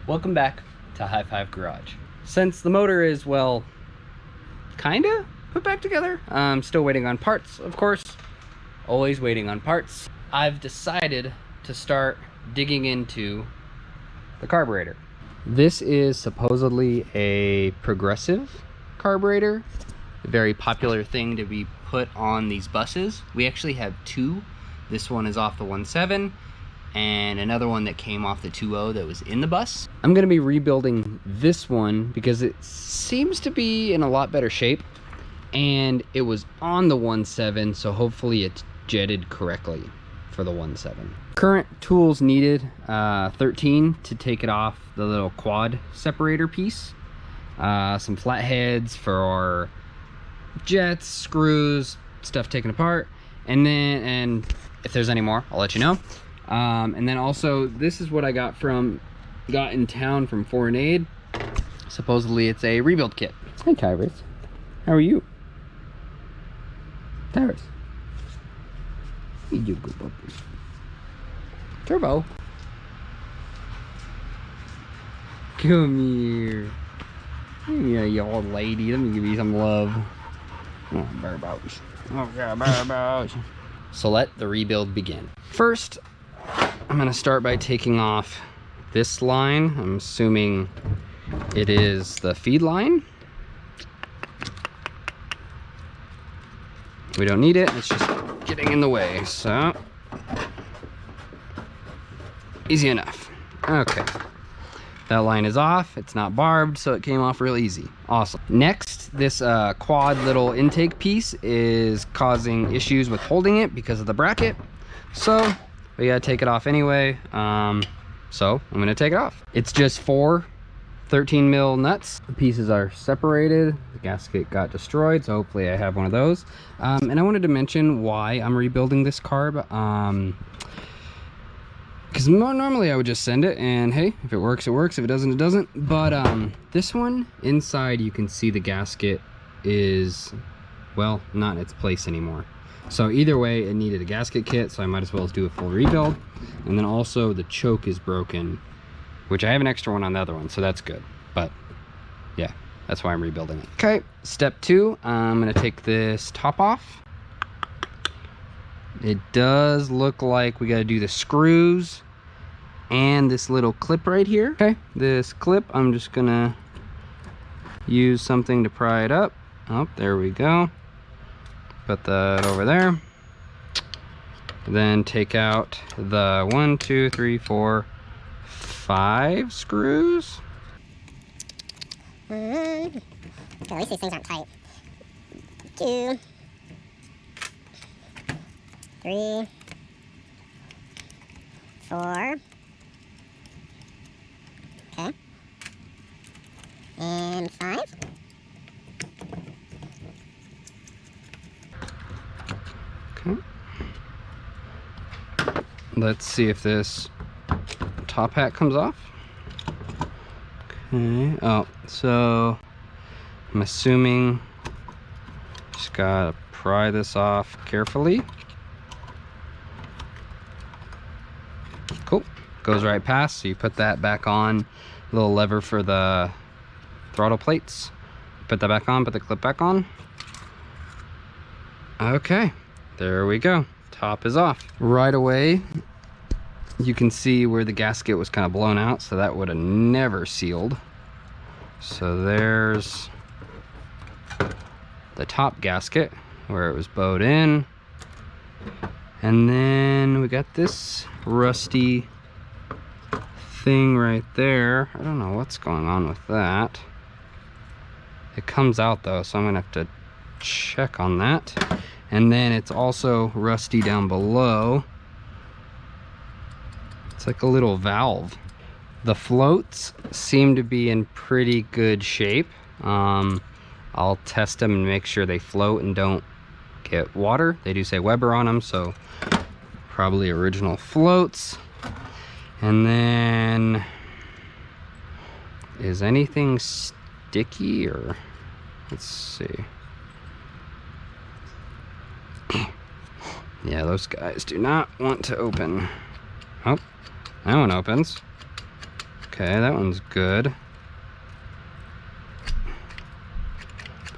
Welcome back to High Five Garage. Since the motor is, well, kinda put back together, I'm still waiting on parts, of course. Always waiting on parts. I've decided to start digging into the carburetor. This is supposedly a progressive carburetor, a very popular thing to be put on these buses. We actually have two. This one is off the 1.7 and another one that came off the 2.0 that was in the bus. I'm gonna be rebuilding this one because it seems to be in a lot better shape, and it was on the 1.7, so hopefully it's jetted correctly for the 1.7. Current tools needed, 13 to take it off the little quad separator piece, some flatheads for jets, screws, stuff taken apart, and if there's any more, I'll let you know. And then also, this is what I got in town from Foreign Aid. Supposedly it's a rebuild kit. Hi Tyrus, how are you? Tyrus, you go puppy. Turbo, come here. Yeah, you old lady, let me give you some love. Oh, barbouch. Oh yeah, barbouch. So let the rebuild begin. First, I'm gonna start by taking off this line. I'm assuming it is the feed line. We don't need it, it's just getting in the way, so easy enough. Okay, that line is off. It's not barbed, so it came off real easy. Awesome. Next, this quad little intake piece is causing issues with holding it because of the bracket, so we gotta take it off anyway. So I'm gonna take it off. It's just 4 13 mil nuts. The pieces are separated. The gasket got destroyed, so hopefully I have one of those. And I wanted to mention why I'm rebuilding this carb. Because normally I would just send it and hey, if it works, it works. If it doesn't, it doesn't. But this one, inside you can see the gasket is, well, not in its place anymore. So either way, it needed a gasket kit, so I might as well do a full rebuild. And then also the choke is broken, which I have an extra one on the other one, so that's good. But yeah, that's why I'm rebuilding it. Okay, step 2, I'm gonna take this top off. It does look like we gotta do the screws and this little clip right here. Okay, this clip, I'm just gonna use something to pry it up. Oh, there we go. Put that over there. Then take out the 1, 2, 3, 4, 5 screws. Okay, at least these things aren't tight. 2, 3, 4. Okay. And 5. Okay. Let's see if this top hat comes off. Okay. Oh, so I'm assuming just gotta pry this off carefully. Cool. Goes right past, so you put that back on. Little lever for the throttle plates. Put that back on, put the clip back on. Okay, there we go. Top is off. Right away, you can see where the gasket was kind of blown out, so that would have never sealed. So there's the top gasket where it was bowed in. And then we got this rusty thing right there. I don't know what's going on with that. It comes out though, so I'm gonna have to check on that. And then it's also rusty down below. It's like a little valve. The floats seem to be in pretty good shape. I'll test them and make sure they float and don't get water. They do say Weber on them, so probably original floats. And then, is anything sticky or, let's see. Yeah, those guys do not want to open. Oh, that one opens. Okay, that one's good.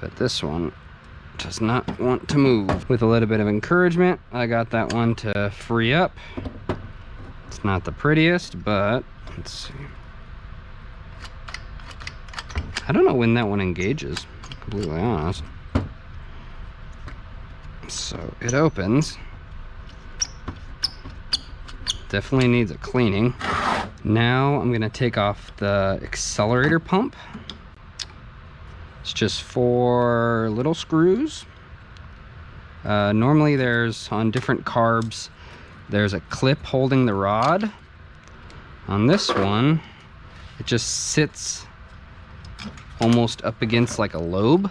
But this one does not want to move. With a little bit of encouragement, I got that one to free up. It's not the prettiest, but let's see. I don't know when that one engages, to be completely honest. So it opens. Definitely needs a cleaning. Now I'm gonna take off the accelerator pump. It's just 4 little screws. Normally there's, on different carbs, there's a clip holding the rod. On this one, it just sits almost up against like a lobe,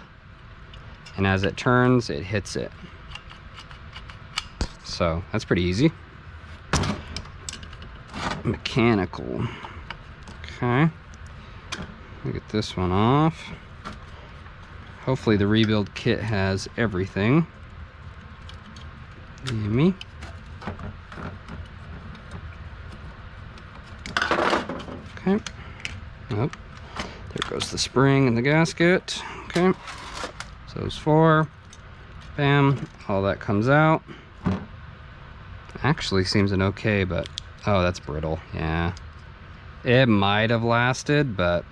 and as it turns, it hits it. So that's pretty easy. Mechanical. Okay, we'll get this one off. Hopefully the rebuild kit has everything. Yummy. Okay. Oh, there goes the spring and the gasket. Okay. So those 4. Bam. All that comes out. Actually seems an okay, but oh, that's brittle. Yeah. It might have lasted, but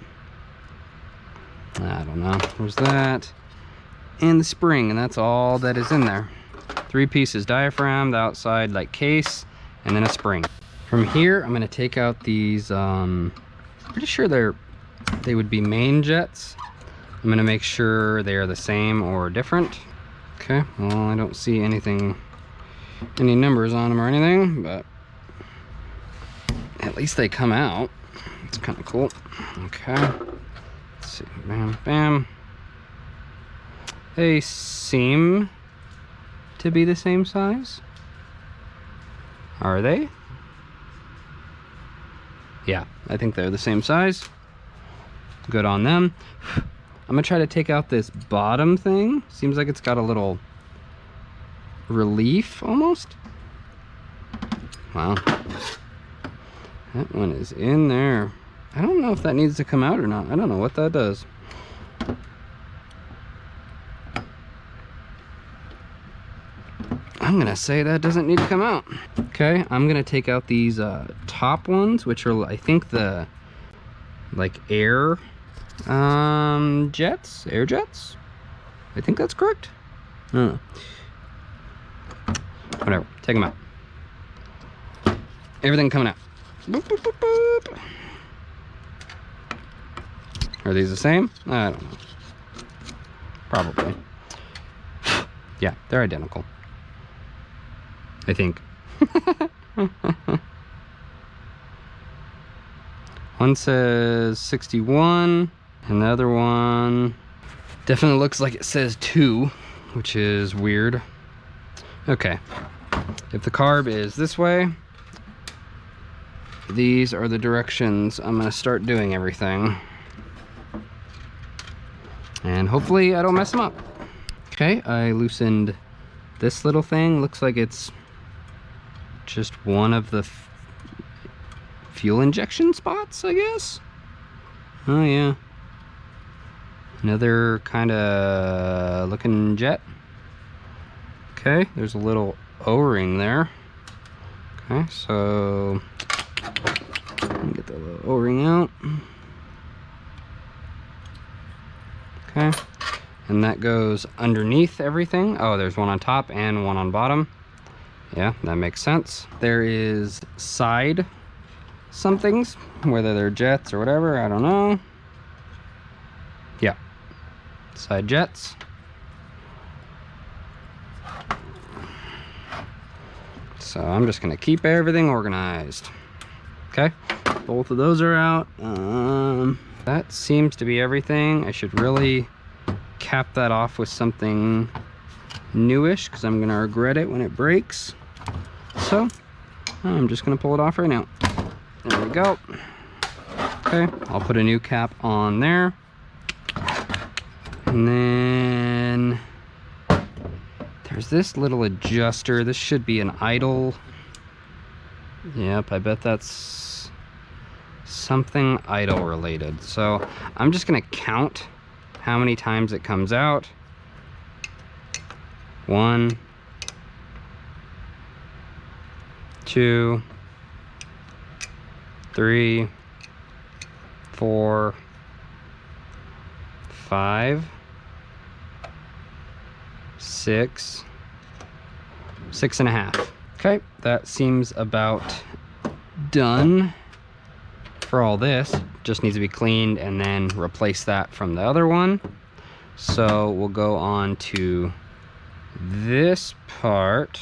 I don't know. There's that. And the spring, and that's all that is in there. 3 pieces: diaphragm, the outside like case, and then a spring. From here, I'm gonna take out these, pretty sure they would be main jets. I'm gonna make sure they are the same or different. Okay, well, I don't see anything, any numbers on them or anything, but at least they come out. It's kind of cool. Okay, let's see. Bam, bam. They seem to be the same size. Are they? Yeah, I think they're the same size. Good on them. I'm gonna try to take out this bottom thing. Seems like it's got a little relief almost. Wow. That one is in there. I don't know if that needs to come out or not. I don't know what that does. I'm gonna say that doesn't need to come out. Okay, I'm gonna take out these top ones, which are, I think, the like air jets, air jets. I think that's correct. I don't know. Whatever, take them out. Everything coming out. Boop, boop, boop, boop. Are these the same? I don't know. Probably. Yeah, they're identical, I think. One says 61, and the other one definitely looks like it says 2, which is weird. Okay, if the carb is this way, these are the directions I'm gonna start doing everything. And hopefully I don't mess them up. Okay, I loosened this little thing. Looks like it's just one of the fuel injection spots, I guess. Oh yeah, another kind of looking jet. Okay, there's a little O-ring there. Okay, so let me get the little O-ring out. Okay, and that goes underneath everything. Oh, there's one on top and one on bottom. Yeah, that makes sense. There is side somethings, whether they're jets or whatever, I don't know. Yeah, side jets. So I'm just gonna keep everything organized. Okay, both of those are out. That seems to be everything. I should really cap that off with something newish, because I'm gonna regret it when it breaks. So I'm just gonna pull it off right now. There we go. Okay, I'll put a new cap on there. And then there's this little adjuster. This should be an idle. Yep, I bet that's something idle related. So I'm just gonna count how many times it comes out. 1, 2, 3, 4, 5, 6, 6.5. Okay, that seems about done for all this. Just needs to be cleaned and then replace that from the other one. So we'll go on to this part.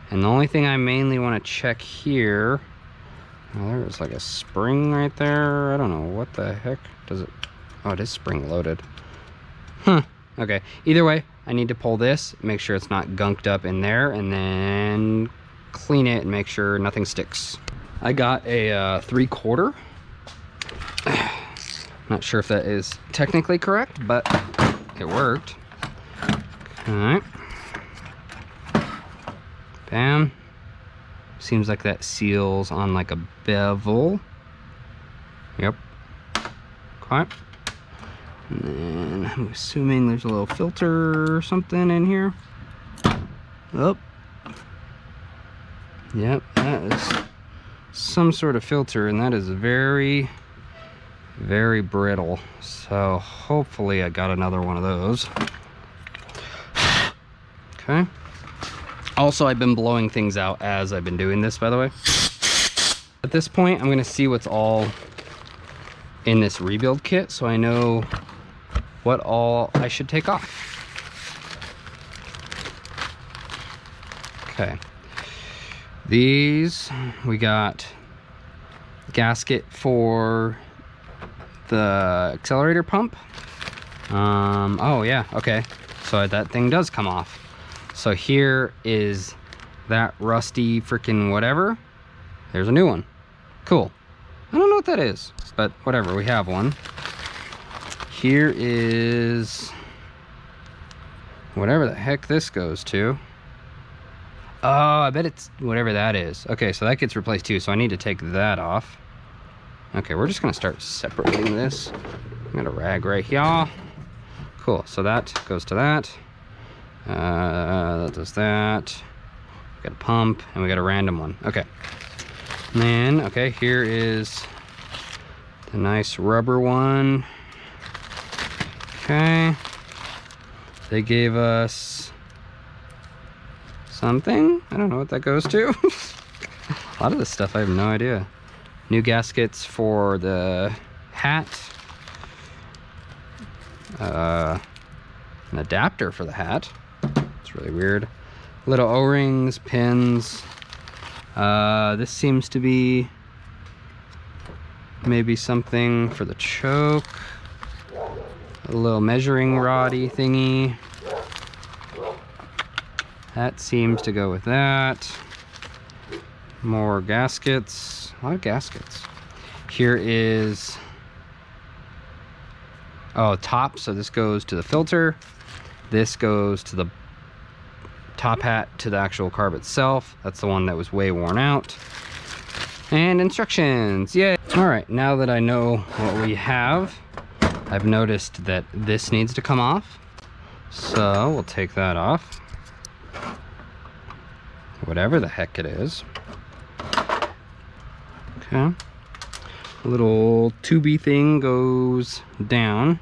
And the only thing I mainly want to check here, oh, there's like a spring right there. I don't know what the heck does it. Oh, it is spring loaded. Huh. Okay. Either way, I need to pull this, make sure it's not gunked up in there, and then clean it and make sure nothing sticks. I got a 3/4. Not sure if that is technically correct, but it worked. Okay. Bam. Seems like that seals on like a bevel. Yep. Okay. And then I'm assuming there's a little filter or something in here. Oh. Yep, that is some sort of filter, and that is very, very brittle. So hopefully I got another one of those. Okay. Also, I've been blowing things out as I've been doing this, by the way. At this point, I'm gonna see what's all in this rebuild kit so I know what all I should take off. Okay. These, we got gasket for the accelerator pump. Oh yeah, okay. So that thing does come off. So here is that rusty freaking whatever. There's a new one. Cool. I don't know what that is, but whatever, we have one. Here is whatever the heck this goes to. Oh, I bet it's whatever that is. Okay, so that gets replaced too, so I need to take that off. Okay, we're just gonna start separating this. I got a rag right here. Cool, so that goes to that. That does that. We got a pump, and we got a random one. Okay. And then, okay, here is the nice rubber one. Okay. They gave us something. I don't know what that goes to. A lot of this stuff I have no idea. New gaskets for the hat. An adapter for the hat. It's really weird. Little O-rings, pins. This seems to be maybe something for the choke. A little measuring roddy thingy. That seems to go with that. More gaskets. A lot of gaskets. Here is, oh, top. So this goes to the filter. This goes to the top hat to the actual carb itself. That's the one that was way worn out. And instructions. Yay. All right, now that I know what we have, I've noticed that this needs to come off. So we'll take that off. Whatever the heck it is. Okay. A little tubey thing goes down.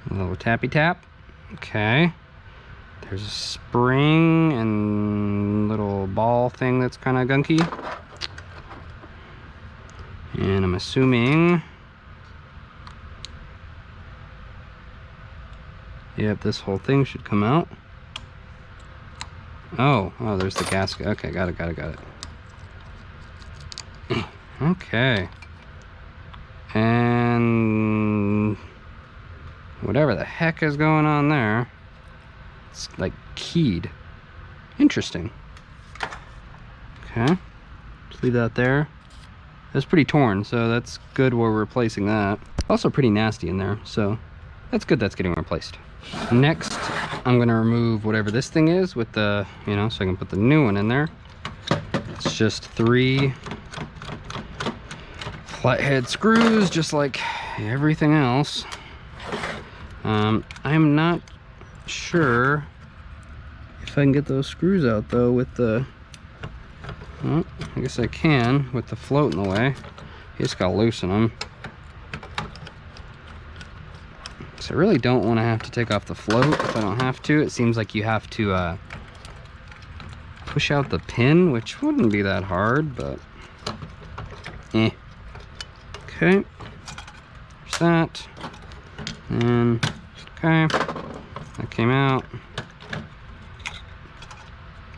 A little tappy tap. Okay. There's a spring and little ball thing that's kind of gunky. And I'm assuming, yep, this whole thing should come out. Oh, there's the gasket. Okay, got it. Okay. And whatever the heck is going on there, it's like keyed. Interesting. Okay, just leave that there. It's pretty torn, so that's good. We're replacing that. Also pretty nasty in there, so that's good. That's getting replaced. Next, I'm gonna remove whatever this thing is with the, so I can put the new one in there. It's just 3 flathead screws, just like everything else. I'm not sure if I can get those screws out though with the, well, I guess I can with the float in the way. You just gotta loosen them. So I really don't want to have to take off the float if I don't have to. It seems like you have to push out the pin, which wouldn't be that hard, but eh. Okay, there's that. And okay, that came out.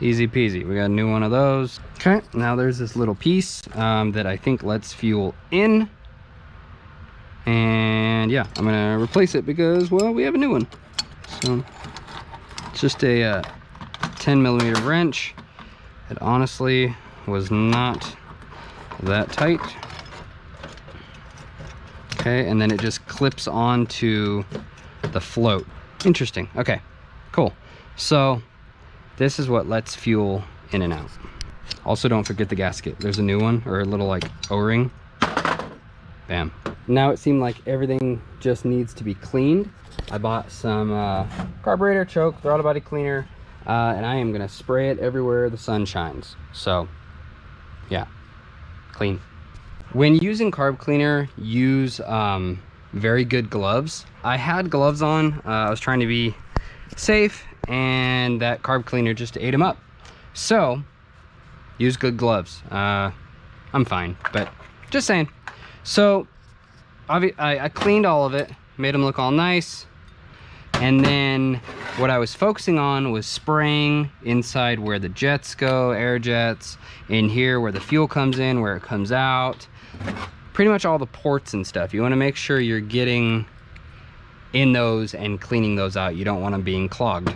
Easy peasy. We got a new one of those. Okay, now there's this little piece that I think lets fuel in. And yeah, I'm gonna replace it because, well, we have a new one. So it's just a 10mm wrench. It honestly was not that tight. Okay, and then it just clips onto the float. Interesting. Okay, cool. So this is what lets fuel in and out. Also, don't forget the gasket. There's a new one, or a little like O-ring. Bam. Now it seemed like everything just needs to be cleaned. I bought some carburetor, choke, throttle body cleaner, and I am gonna spray it everywhere the sun shines. So yeah, clean. When using carb cleaner, use very good gloves. I had gloves on. I was trying to be safe, and that carb cleaner just ate them up. So use good gloves. I'm fine, but just saying. So I cleaned all of it, made them look all nice, and then what I was focusing on was spraying inside where the jets go, air jets, in here where the fuel comes in, where it comes out, pretty much all the ports and stuff. You want to make sure you're getting in those and cleaning those out. You don't want them being clogged.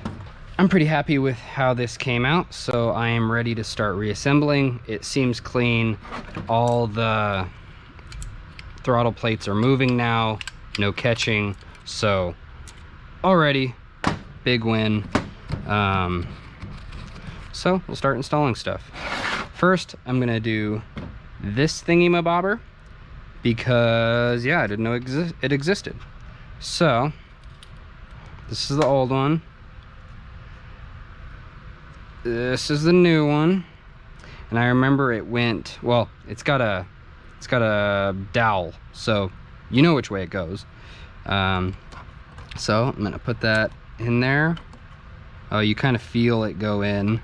I'm pretty happy with how this came out, so I am ready to start reassembling. It seems clean. All the throttle plates are moving now, no catching, so already big win. So we'll start installing stuff. First, I'm gonna do this thingy-mabobber because, yeah, I didn't know it existed. So this is the old one. This is the new one, and I remember it went, well, it's got a dowel, so you know which way it goes. So I'm gonna put that in there. Oh, you kind of feel it go in,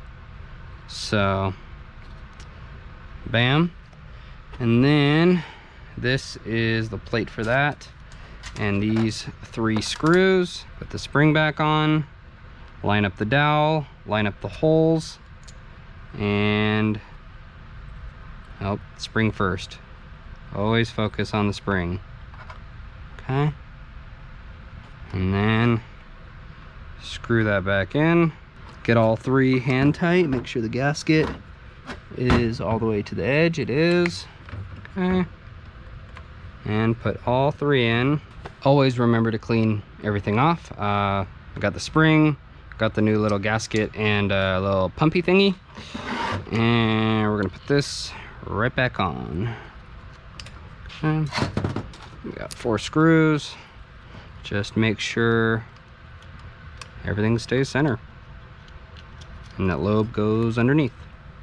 so bam. And then this is the plate for that, and these 3 screws. Put the spring back on, line up the dowel, line up the holes, and oh, spring first. Always focus on the spring. Okay, and then screw that back in. Get all 3 hand tight. Make sure the gasket is all the way to the edge. It is. Okay, and put all 3 in. Always remember to clean everything off. I got the spring, got the new little gasket and a little pumpy thingy, and we're gonna put this right back on. Okay. We got 4 screws. Just make sure everything stays center and that lobe goes underneath.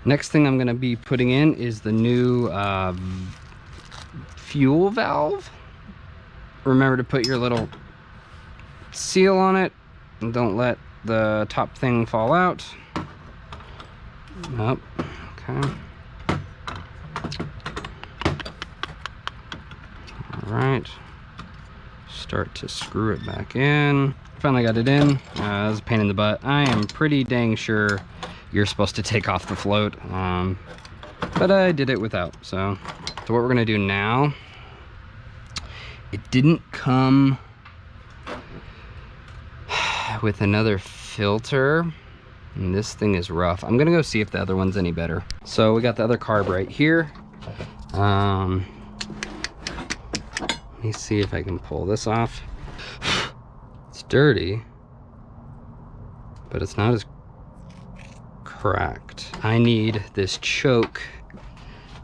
Next thing I'm going to be putting in is the new fuel valve. Remember to put your little seal on it and don't let the top thing fall out. Up. Okay. Alright, start to screw it back in. Finally got it in. That was a pain in the butt. I am pretty dang sure you're supposed to take off the float, but I did it without. So what we're gonna do now, it didn't come with another filter, and this thing is rough. I'm gonna go see if the other one's any better. So we got the other carb right here. Let me see if I can pull this off. It's dirty, but it's not as cracked. I need this choke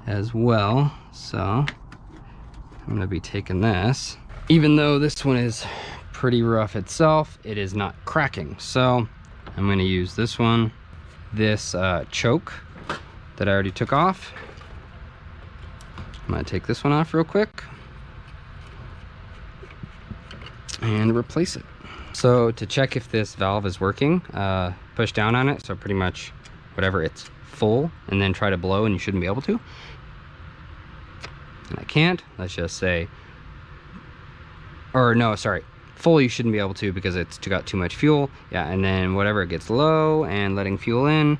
as well, so I'm gonna be taking this. Even though this one is pretty rough itself, it is not cracking. So I'm gonna use this one, this choke that I already took off. I'm gonna take this one off real quick and replace it. So to check if this valve is working, push down on it, so pretty much whatever, it's full, and then try to blow and you shouldn't be able to. And I can't. Let's just say, or no, sorry, full you shouldn't be able to because it's got too much fuel. Yeah, and then whatever, it gets low and letting fuel in.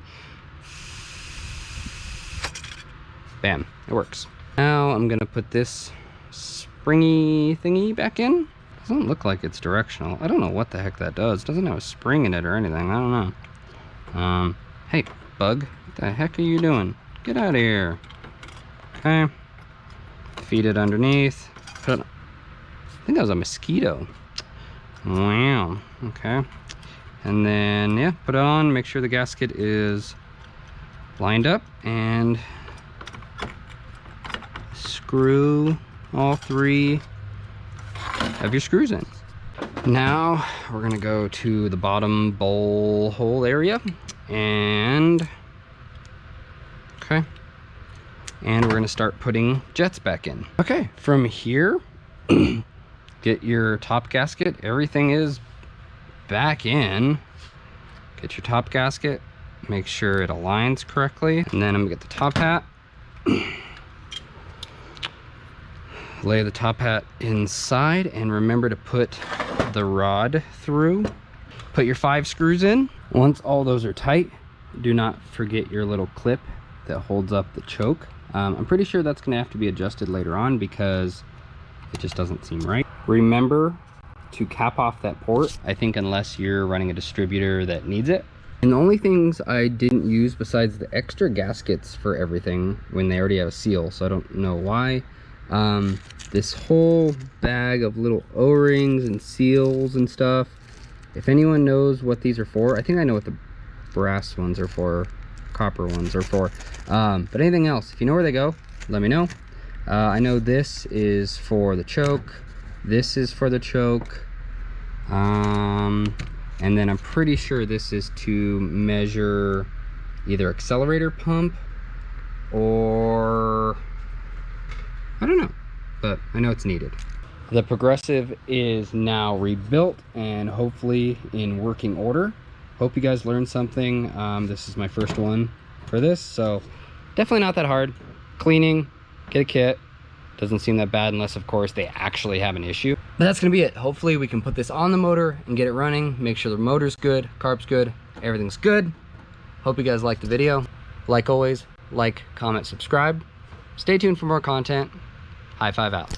Bam, it works. Now I'm gonna put this springy thingy back in. Doesn't look like it's directional. I don't know what the heck that does. Doesn't have a spring in it or anything. I don't know. Hey, bug, what the heck are you doing? Get out of here. Okay. Feed it underneath. Put it, I think that was a mosquito. Wow. Okay. And then, yeah, put it on. Make sure the gasket is lined up and screw all 3 of your screws in. Now we're gonna go to the bottom bowl hole area and we're gonna start putting jets back in. Okay, from here, get your top gasket. Everything is back in. Get your top gasket, make sure it aligns correctly, and then I'm gonna get the top hat. Lay the top hat inside and remember to put the rod through. Put your 5 screws in. Once all those are tight, do not forget your little clip that holds up the choke. I'm pretty sure that's gonna have to be adjusted later on because it just doesn't seem right. Remember to cap off that port, I think, unless you're running a distributor that needs it. And the only things I didn't use besides the extra gaskets for everything when they already have a seal, so I don't know why. This whole bag of little O-rings and seals and stuff. If anyone knows what these are for, I think I know what the brass ones are for, copper ones are for. But anything else, if you know where they go, let me know. I know this is for the choke. This is for the choke. And then I'm pretty sure this is to measure either accelerator pump or I don't know, but I know it's needed. The Progressive is now rebuilt and hopefully in working order. Hope you guys learned something. This is my first one for this, so definitely not that hard. Cleaning, get a kit. Doesn't seem that bad unless, of course, they actually have an issue. But that's gonna be it. Hopefully we can put this on the motor and get it running. Make sure the motor's good, carb's good, everything's good. Hope you guys liked the video. Like always, like, comment, subscribe. Stay tuned for more content. High five out.